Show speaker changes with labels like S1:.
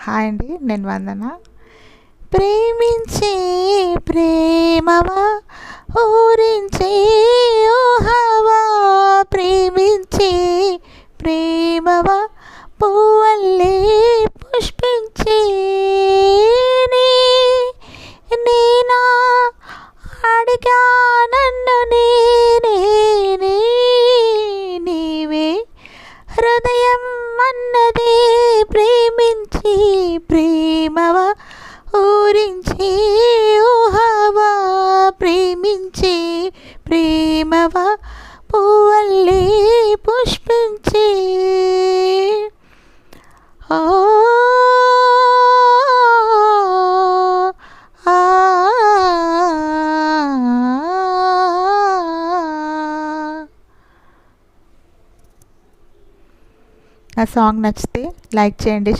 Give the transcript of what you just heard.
S1: Hi అండి, నేను వందన. ప్రేమించే ప్రేమవా, ఊరించే ఊహవా, ప్రేమించే ప్రేమవా, పువ్వల్లే పుష్పించే నేనా, అడిగా నన్ను నేనే, నీవే హృదయం అన్నదే, ప్రేమించి ప్రేమవా, ఊరించి ఊహవా, ప్రేమించి ప్రేమవా, పువ్వల్లే పుష్పించి. ఓ ఆ సాంగ్ నచ్చితే లైక్ చేయండి.